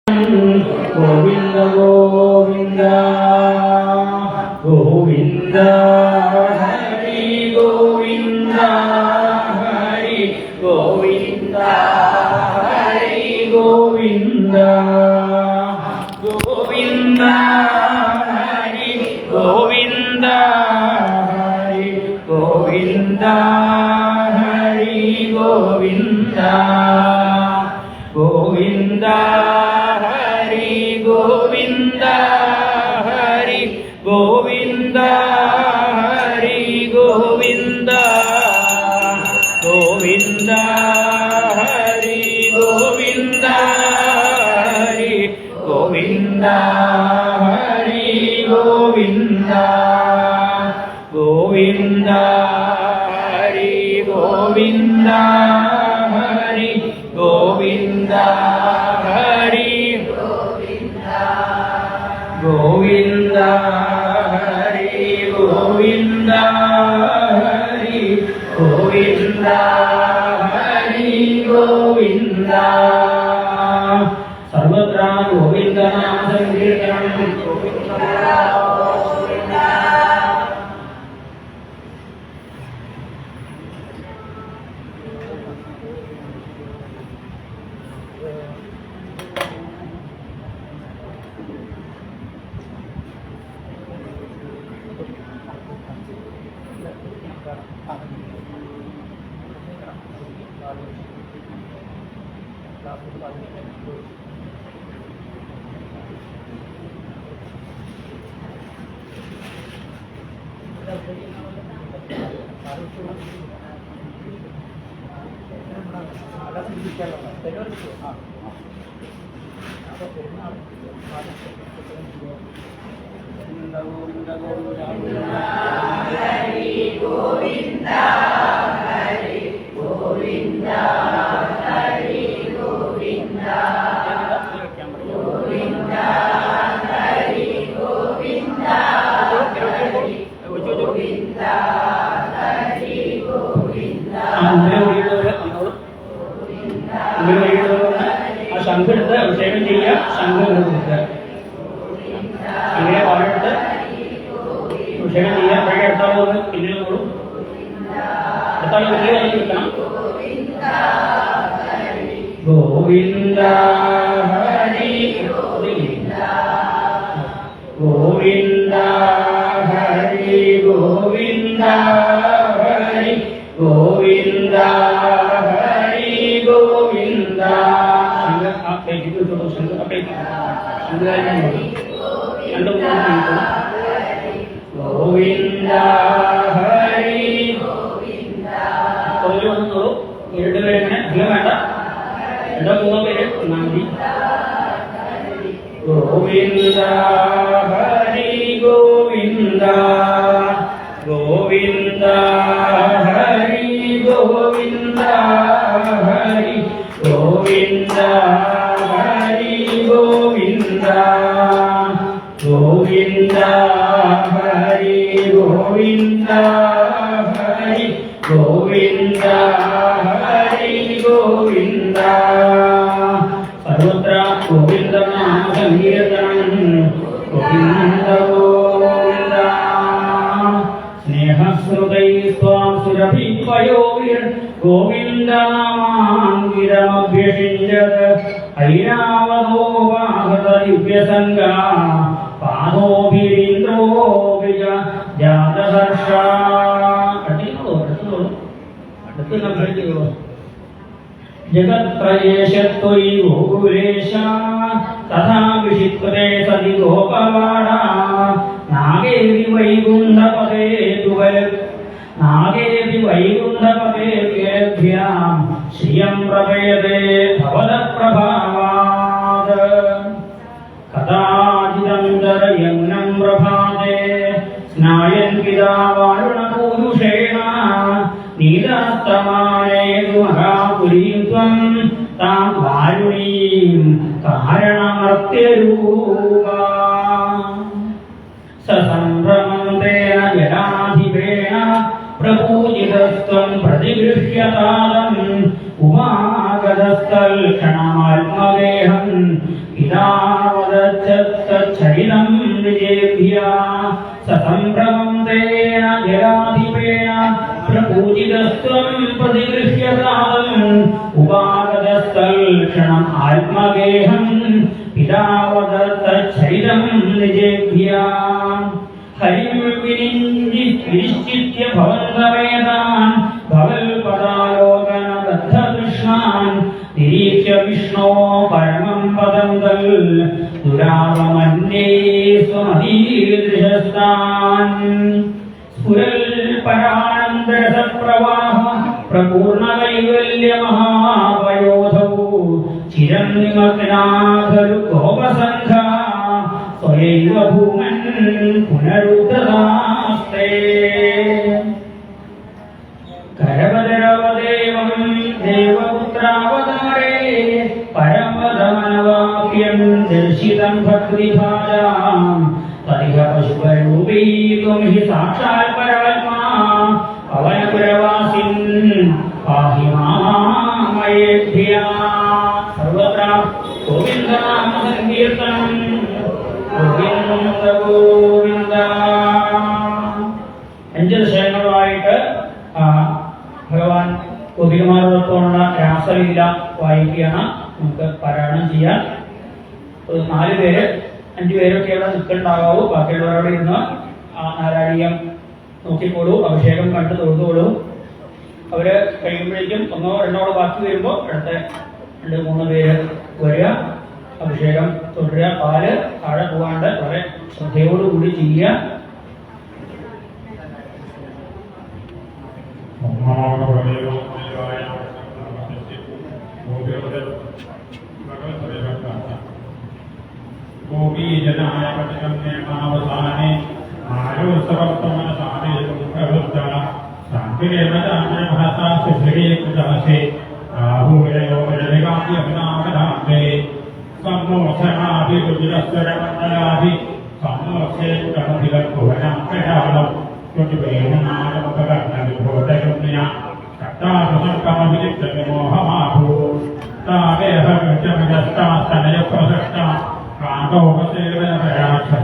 गोविंद गोविंद गोविंद हरि गोविंद हरि गोविंद हरि गोविंद गोविंद हरि गोविंद हरि गोविंद हरि गोविंद गोविंद गोविंद हरि गोविंद हरि गोविंद गोविंद हरि गोविंद हरि गोविंद हरि गोविंद गोविंद हरि गोविंद हरि गोविंद हरि गोविंद हरि गोविंद हरि गोविंद हरि गोविंद सर्वत्र गोविंद नाम संकीर्तनं अभिषेक संघ അങ്ങനെ വാഴെടുത്ത് അഭിഷേകം ചെയ്യാൻ പഴയ എടുത്താലും പിന്നിൽ കൂടും എടുത്താലും വലിയ നിൽക്കണം ഗോവിന്ദ ഹരി ഗോവിന്ദ ഹരി ഗോവിന്ദ ഹരി ഗോവിന്ദ ഹരി ഗോവിന്ദ गोविंद हरि गोविंद हरि गोविंद गोविंद हरि गोविंद हरि गोविंद हरि गोविंद गोविंद हरि गोविंद हरि गोविंद हरि गोविंद सर्वत्र गोविंद नाम संकीर्तनं गोविंद गोविंद स्नेहस्रुतै स्वां सुरभिपयोर् गोविंद नामाङ्गिरमभ्यषिञ्जत ऐरावतोपाहृतदिव्यसङ्गा पादोभिरीन्द्रो विज जातदर्शा जगत्त्रयेशत्वयि गोकुलेश तथा विशित्रे सदि गोपवाडा नागेवि वैकुण्ठपदे नागेवि वैकुण्ठपदे केभ्यां श्रियं प्रपयते भवदप्रभावात् कदाचिदन्तरयज्ञं प्रभाते स्नायन् पिता वारुणपूरुषेण नीलास्तमाने महापुरीं त्वं तां वारुणीं कारणमर्त्यरूपा ससम्भ्रमं तेन जलाधिपेन प्रपूजितस्त्वं प्रतिगृह्यतादम् उमागतस्थल्क्षणमात्मदेहम् पितावदच्छरितं विजेभ्या ससम्भ्रमं तेन जलाधिपेन प्रपूजितस्त्वं प्रतिगृह्यताम् उपागतस्तल्क्षणम् आत्मगेहं पितावदच्छरितं निजेभ्या हरिं विनिश्चित्य भवन्तवेदान् भवल्पदालोकनबद्धकृष्णान् निरीक्ष्य विष्णो परमं पदं दुरावमन्ये स्वमदीदृशस्तान् स्फुरल्परानन्दरसप्रवाह प्रपूर्णकैवल्यमहापयोधौ चिरं निमग्ना खलु गोपसङ्घा स्वयैव भूमन् पुनरुद्धतास्ते करवदरवदेवं देवपुत्रावतारे परमपदमनवाप्यं दर्शितं भक्तिभाजां तदिह पशुपरूपी त्वं हि साक्षात् परमात्मा पवनपुरवासिन् पाहि मामयेभ्यः सर्वत्र गोविन्दनाम सङ्कीर्तनम् गोविन्द गोविन्द അഞ്ച് ദശകങ്ങളായിട്ട് ഭഗവാൻ ഗോപികമാരോടൊപ്പമുള്ള രാസലീല വായിക്കുകയാണ്. നമുക്ക് പാരായണം ചെയ്യാൻ. 4 പേര് 5 പേരൊക്കെ അവിടെ നിൽക്കുന്നുണ്ടാകാവൂ. ബാക്കിയുള്ളവരോട് ഇരുന്ന് നാരായണീയം നോക്കിക്കോളൂ, അഭിഷേകം കണ്ട് തൊഴുതോളൂ. അവര് കഴിയുമ്പോഴേക്കും 1 or 2 ബാക്കി വരുമ്പോൾ അടുത്ത 2-3 പേര് വരിക, അഭിഷേകം തുടരുക. പാല് താഴെ പോകാണ്ട് വളരെ ശ്രദ്ധയോടുകൂടി ചെയ്യുക. गोपीजनाय पतितं नियमावसाने आयोत्सवत्तमनसाने प्रवृत्ता शान्तिरेवदान्यमहसा सुश्री कृतासे आहूययोजनिकाभ्यभिनामदान्ते सम्मोक्षमाभिरुचिरस्वरमण्डलाभि सम्मोक्षेत्तमभिगर्भुवनाङ्कजालं त्वजिवेदनायमकर्णविभूतयुम्निया कट्टासंकमभिलिप्तविमोहमाभू तादेहकृत्यमिदष्टास्तनयप्रसष्टा कान्तोपसेवनप्रयाक्षस